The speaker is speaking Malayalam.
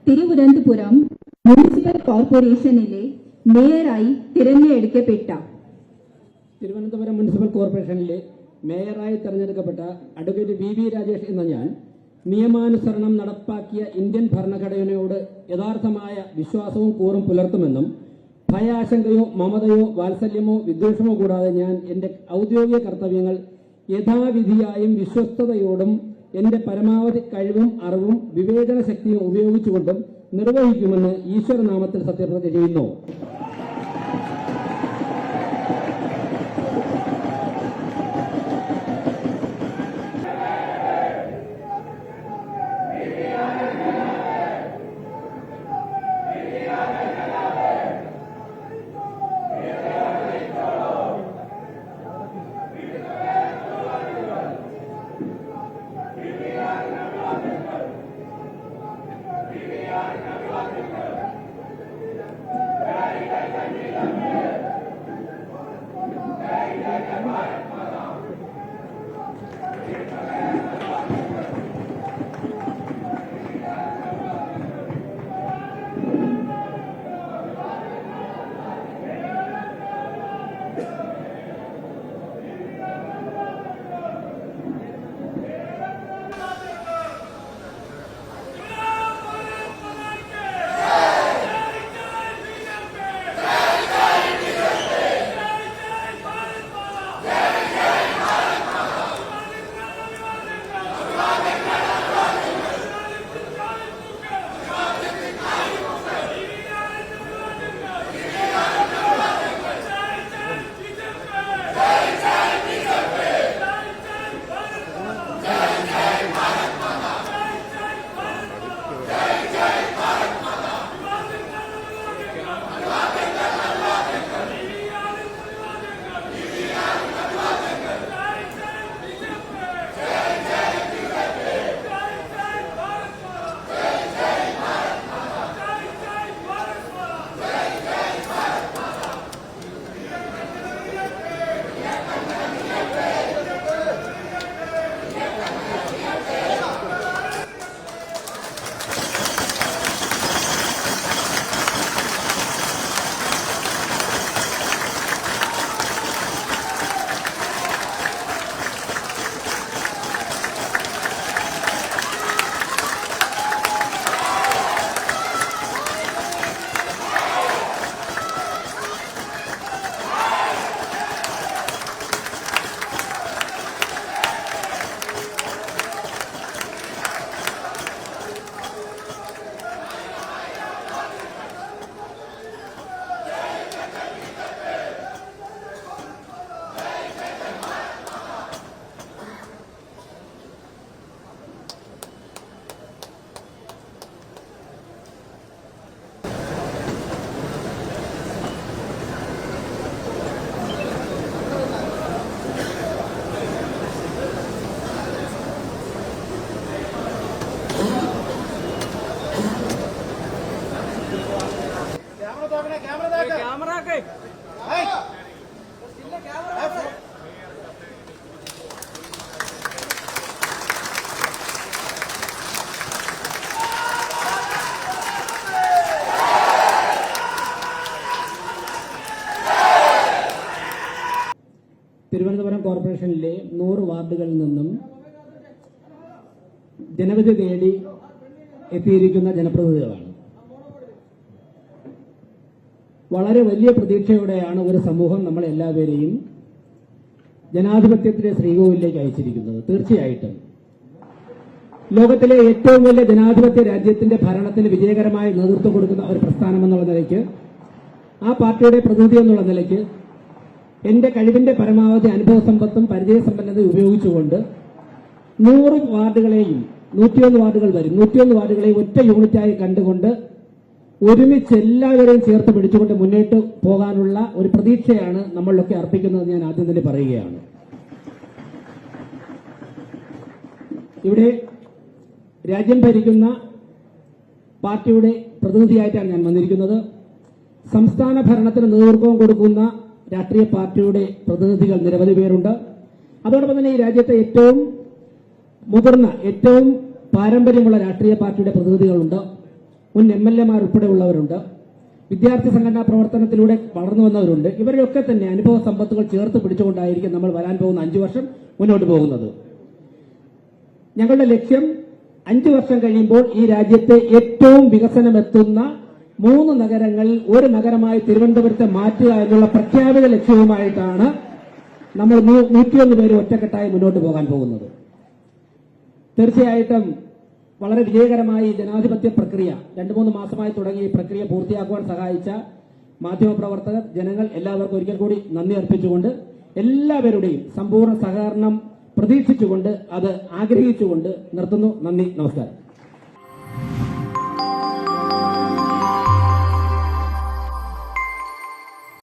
തിരുവനന്തപുരം മുനിസിപ്പൽ കോർപ്പറേഷനിലെ മേയറായി തിരഞ്ഞെടുക്കപ്പെട്ട തിരുവനന്തപുരം മുനിസിപ്പൽ കോർപ്പറേഷനിലെ മേയറായി തെരഞ്ഞെടുക്കപ്പെട്ട അഡ്വക്കേറ്റ് വി രാജേഷ് എന്ന ഞാൻ നിയമാനുസരണം നടപ്പാക്കിയ ഇന്ത്യൻ ഭരണഘടനയോട് യഥാർത്ഥമായ വിശ്വാസവും കൂറും പുലർത്തുമെന്നും ഭയാശങ്കയോ മമതയോ വാത്സല്യമോ വിദ്വേഷമോ കൂടാതെ ഞാൻ എൻ്റെ ഔദ്യോഗിക കർത്തവ്യങ്ങൾ യഥാവിധിയായും വിശ്വസ്തയോടും എൻ്റെ പരമാവധി കഴിവും അറിവും വിവേചന ശക്തിയും ഉപയോഗിച്ചുകൊണ്ടും നിർവഹിക്കുമെന്ന് ഈശ്വരനാമത്തിൽ സത്യപ്രതിജ്ഞ ചെയ്യുന്നു. തിരുവനന്തപുരം കോർപ്പറേഷനിലെ 100 വാർഡുകളിൽ നിന്നും ജനവിധി തേടി എത്തിയിരിക്കുന്ന ജനപ്രതിനിധികളാണ്. വളരെ വലിയ പ്രതീക്ഷയോടെയാണ് ഒരു സമൂഹം നമ്മളെല്ലാവരെയും ജനാധിപത്യത്തിന്റെ ശ്രീകോവിലേക്ക് അയച്ചിരിക്കുന്നത്. തീർച്ചയായിട്ടും ലോകത്തിലെ ഏറ്റവും വലിയ ജനാധിപത്യ രാജ്യത്തിന്റെ ഭരണത്തിന് വിജയകരമായി നേതൃത്വം കൊടുക്കുന്ന ഒരു പ്രസ്ഥാനം എന്നുള്ള നിലയ്ക്ക്, ആ പാർട്ടിയുടെ പ്രതിനിധി എന്നുള്ള നിലയ്ക്ക് എന്റെ കഴിവിന്റെ പരമാവധി അനുഭവസമ്പത്തും പരിചയസമ്പന്നതയും ഉപയോഗിച്ചുകൊണ്ട് 100 വാർഡുകളെയും 101 വാർഡുകൾ വരും 101 വാർഡുകളെയും ഒറ്റ യൂണിറ്റായി കണ്ടുകൊണ്ട് ഒരുമിച്ച് എല്ലാവരെയും ചേർത്ത് പിടിച്ചുകൊണ്ട് മുന്നോട്ട് പോകാനുള്ള ഒരു പ്രതീക്ഷയാണ് നമ്മളൊക്കെ അർപ്പിക്കുന്നത് ഞാൻ ആദ്യം തന്നെ പറയുകയാണ്. ഇവിടെ രാജ്യം ഭരിക്കുന്ന പാർട്ടിയുടെ പ്രതിനിധിയായിട്ടാണ് ഞാൻ വന്നിരിക്കുന്നത്. സംസ്ഥാന ഭരണത്തിന് നേതൃത്വം കൊടുക്കുന്ന രാഷ്ട്രീയ പാർട്ടിയുടെ പ്രതിനിധികൾ നിരവധി പേരുണ്ട്. അതോടൊപ്പം തന്നെ ഈ രാജ്യത്തെ ഏറ്റവും മുതിർന്ന, ഏറ്റവും പാരമ്പര്യമുള്ള രാഷ്ട്രീയ പാർട്ടിയുടെ പ്രതിനിധികളുണ്ട്. മുൻ MLA-മാർ ഉൾപ്പെടെയുള്ളവരുണ്ട്, വിദ്യാർത്ഥി സംഘടനാ പ്രവർത്തനത്തിലൂടെ വളർന്നു വന്നവരുണ്ട്. ഇവരൊക്കെ തന്നെ അനുഭവ സമ്പത്തുകൾ ചേർത്ത് പിടിച്ചുകൊണ്ടായിരിക്കും നമ്മൾ വരാൻ പോകുന്ന 5 വർഷം മുന്നോട്ട് പോകുന്നത്. ഞങ്ങളുടെ ലക്ഷ്യം 5 വർഷം കഴിയുമ്പോൾ ഈ രാജ്യത്തെ ഏറ്റവും വികസനമെത്തുന്ന 3 നഗരങ്ങളിൽ ഒരു നഗരമായി തിരുവനന്തപുരത്തെ മാറ്റുക എന്നുള്ള പ്രഖ്യാപിത ലക്ഷ്യവുമായിട്ടാണ് നമ്മൾ 101 പേര് ഒറ്റക്കെട്ടായി മുന്നോട്ട് പോകാൻ പോകുന്നത്. തീർച്ചയായിട്ടും വളരെ വിജയകരമായി ജനാധിപത്യ പ്രക്രിയ 2-3 മാസമായി തുടങ്ങി ഈ പ്രക്രിയ പൂർത്തിയാക്കുവാൻ സഹായിച്ച മാധ്യമപ്രവർത്തകർ, ജനങ്ങൾ എല്ലാവർക്കും ഒരിക്കൽ കൂടി നന്ദി അർപ്പിച്ചുകൊണ്ട് എല്ലാവരുടെയും സമ്പൂർണ്ണ സഹകരണം പ്രതീക്ഷിച്ചുകൊണ്ട് അത് ആഗ്രഹിച്ചുകൊണ്ട് നിർത്തുന്നു. നന്ദി, നമസ്കാരം.